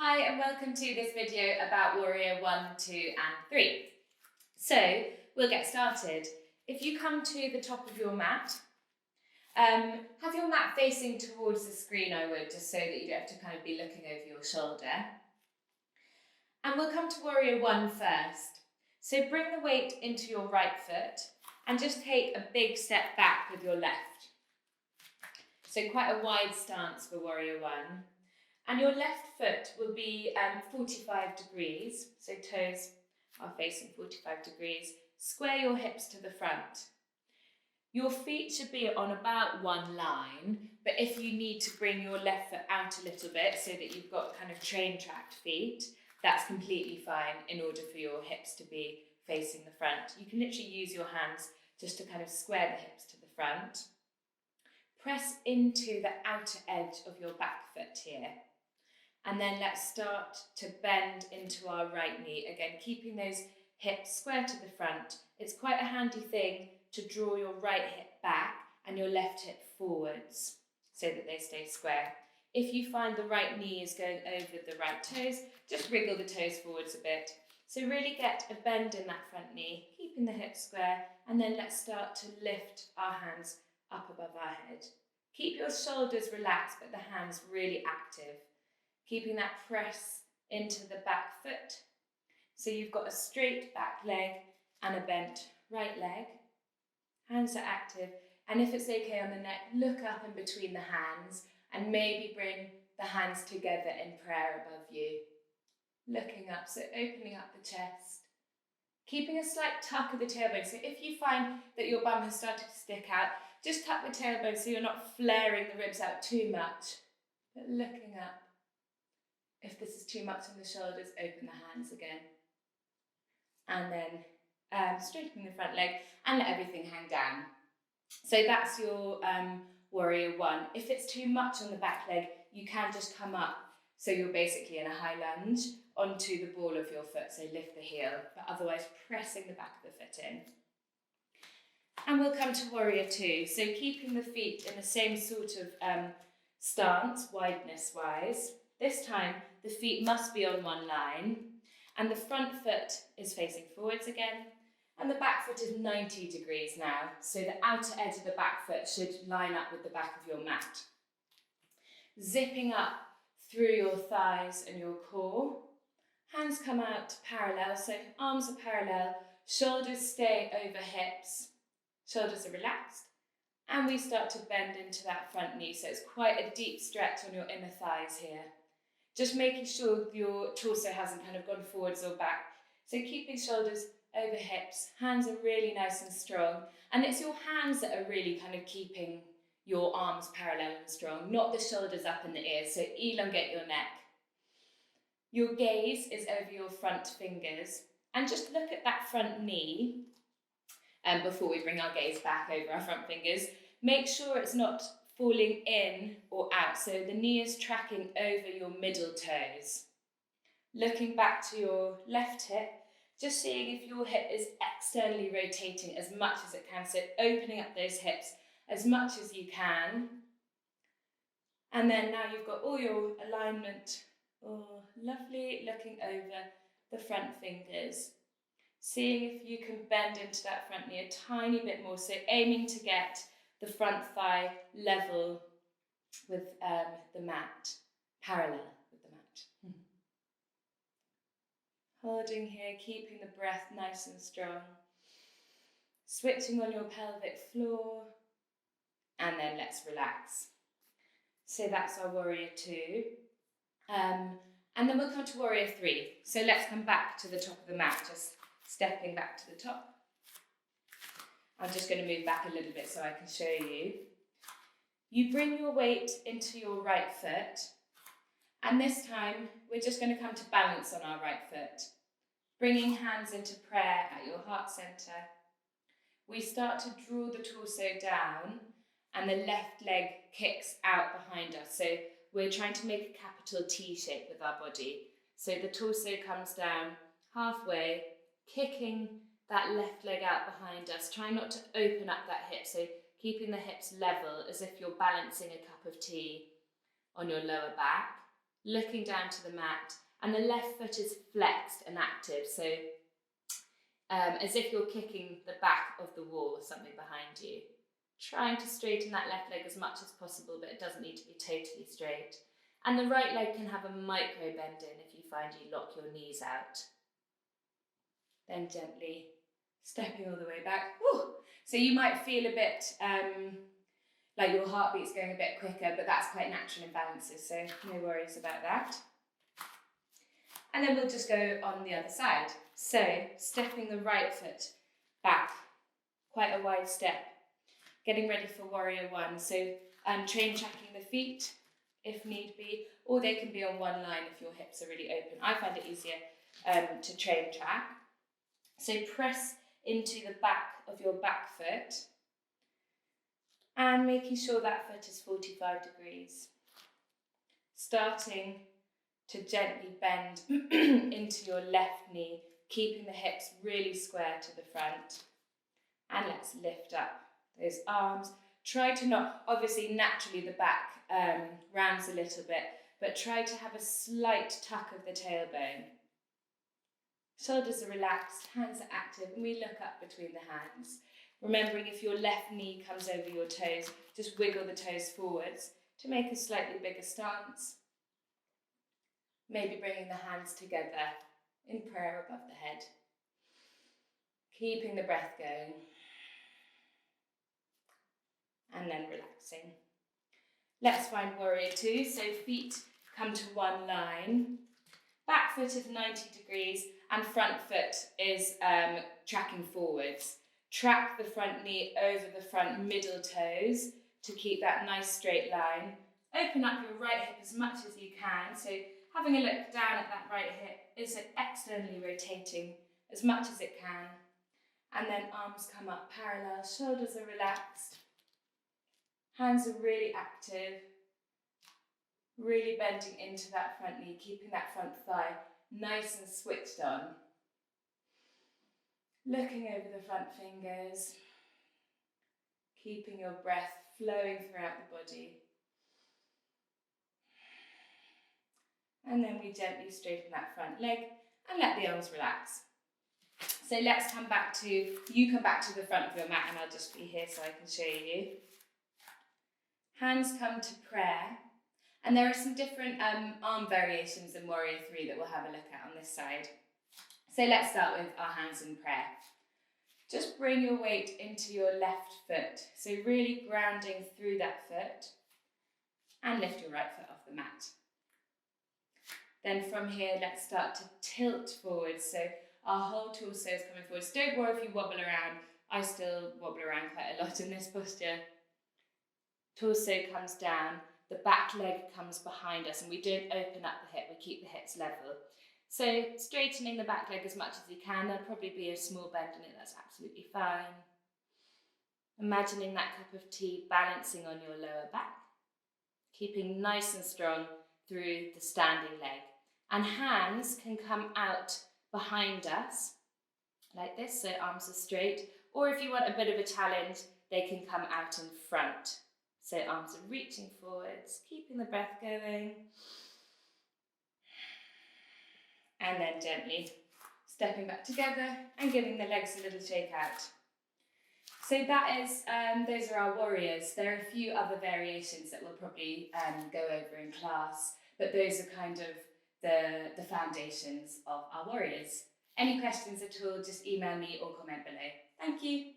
Hi and welcome to this video about Warrior 1, 2 and 3. So we'll get started. If you come to the top of your mat, have your mat facing towards the screen, I would, just so that you don't have to kind of be looking over your shoulder. And we'll come to Warrior 1 first. So bring the weight into your right foot and just take a big step back with your left. So quite a wide stance for Warrior 1. And your left foot will be 45 degrees, so toes are facing 45 degrees. Square your hips to the front. Your feet should be on about one line, but if you need to bring your left foot out a little bit so that you've got kind of train tracked feet, that's completely fine in order for your hips to be facing the front. You can literally use your hands just to kind of square the hips to the front. Press into the outer edge of your back foot here. And then let's start to bend into our right knee. Again, keeping those hips square to the front. It's quite a handy thing to draw your right hip back and your left hip forwards so that they stay square. If you find the right knee is going over the right toes, just wriggle the toes forwards a bit. So really get a bend in that front knee, keeping the hips square, and then let's start to lift our hands up above our head. Keep your shoulders relaxed, but the hands really active. Keeping that press into the back foot. So you've got a straight back leg and a bent right leg. Hands are active. And if it's okay on the neck, look up in between the hands and maybe bring the hands together in prayer above you. Looking up, so opening up the chest. Keeping a slight tuck of the tailbone. So if you find that your bum has started to stick out, just tuck the tailbone so you're not flaring the ribs out too much. But looking up. If this is too much on the shoulders, open the hands again. And then straighten the front leg and let everything hang down. So that's your Warrior 1. If it's too much on the back leg, you can just come up. So you're basically in a high lunge onto the ball of your foot. So lift the heel, but otherwise pressing the back of the foot in. And we'll come to Warrior 2. So keeping the feet in the same sort of stance, wideness-wise. This time, the feet must be on one line, and the front foot is facing forwards again, and the back foot is 90 degrees now, so the outer edge of the back foot should line up with the back of your mat. Zipping up through your thighs and your core. Hands come out parallel, so arms are parallel, shoulders stay over hips, shoulders are relaxed, and we start to bend into that front knee, so it's quite a deep stretch on your inner thighs here. Just making sure your torso hasn't kind of gone forwards or back. So keeping shoulders over hips, hands are really nice and strong. And it's your hands that are really kind of keeping your arms parallel and strong, not the shoulders up in the ears. So elongate your neck. Your gaze is over your front fingers. And just look at that front knee before we bring our gaze back over our front fingers. Make sure it's not falling in or out, so the knee is tracking over your middle toes. Looking back to your left hip, just seeing if your hip is externally rotating as much as it can, so opening up those hips as much as you can. And then now you've got all your alignment. Oh, lovely, looking over the front fingers. Seeing if you can bend into that front knee a tiny bit more, so aiming to get the front thigh level with the mat, parallel with the mat. Holding here, keeping the breath nice and strong. Switching on your pelvic floor, and then let's relax. So that's our Warrior 2. And then we'll come to Warrior 3. So let's come back to the top of the mat, just stepping back to the top. I'm just going to move back a little bit so I can show you. You bring your weight into your right foot, and this time we're just going to come to balance on our right foot. Bringing hands into prayer at your heart center. We start to draw the torso down, and the left leg kicks out behind us. So we're trying to make a capital T shape with our body. So the torso comes down halfway, kicking that left leg out behind us. Try not to open up that hip, so keeping the hips level as if you're balancing a cup of tea on your lower back. looking down to the mat, and the left foot is flexed and active, so as if you're kicking the back of the wall or something behind you. Trying to straighten that left leg as much as possible, but it doesn't need to be totally straight. And the right leg can have a micro bend in if you find you lock your knees out. Then gently stepping all the way back. Woo! So you might feel a bit like your heartbeat's going a bit quicker, but that's quite natural imbalances, so no worries about that. And then we'll just go on the other side. So stepping the right foot back, quite a wide step. Getting ready for warrior one. So train tracking the feet if need be, or they can be on one line if your hips are really open. I find it easier to train track. So press into the back of your back foot and making sure that foot is 45 degrees. Starting to gently bend into your left knee, keeping the hips really square to the front. And let's lift up those arms. Try to not, obviously naturally the back rounds a little bit, but try to have a slight tuck of the tailbone. Shoulders are relaxed, hands are active, and we look up between the hands. Remembering if your left knee comes over your toes, just wiggle the toes forwards to make a slightly bigger stance. Maybe bringing the hands together in prayer above the head. Keeping the breath going. And then relaxing. Let's find warrior two. So feet come to one line. Back foot is 90 degrees and front foot is tracking forwards. Track the front knee over the front middle toes to keep that nice straight line. Open up your right hip as much as you can. So having a look down at that right hip is externally rotating as much as it can. And then arms come up parallel, shoulders are relaxed. Hands are really active. Really bending into that front knee, keeping that front thigh nice and switched on. Looking over the front fingers. Keeping your breath flowing throughout the body. And then we gently straighten that front leg and let the arms relax. So let's come back to, you come back to the front of your mat and I'll just be here so I can show you. Hands come to prayer. And there are some different arm variations in Warrior 3 that we'll have a look at on this side. So let's start with our hands in prayer. Just bring your weight into your left foot. So really grounding through that foot. And lift your right foot off the mat. Then from here, let's start to tilt forward. So our whole torso is coming forwards. Don't worry if you wobble around. I still wobble around quite a lot in this posture. Torso comes down. The back leg comes behind us and we don't open up the hip, we keep the hips level. So straightening the back leg as much as you can, there'll probably be a small bend in it, that's absolutely fine. Imagining that cup of tea balancing on your lower back, keeping nice and strong through the standing leg. And hands can come out behind us, like this, so arms are straight. Or if you want a bit of a challenge, they can come out in front. So arms are reaching forwards, keeping the breath going. And then gently stepping back together and giving the legs a little shake out. So that is, those are our warriors. There are a few other variations that we'll probably go over in class, but those are kind of the foundations of our warriors. Any questions at all, just email me or comment below. Thank you.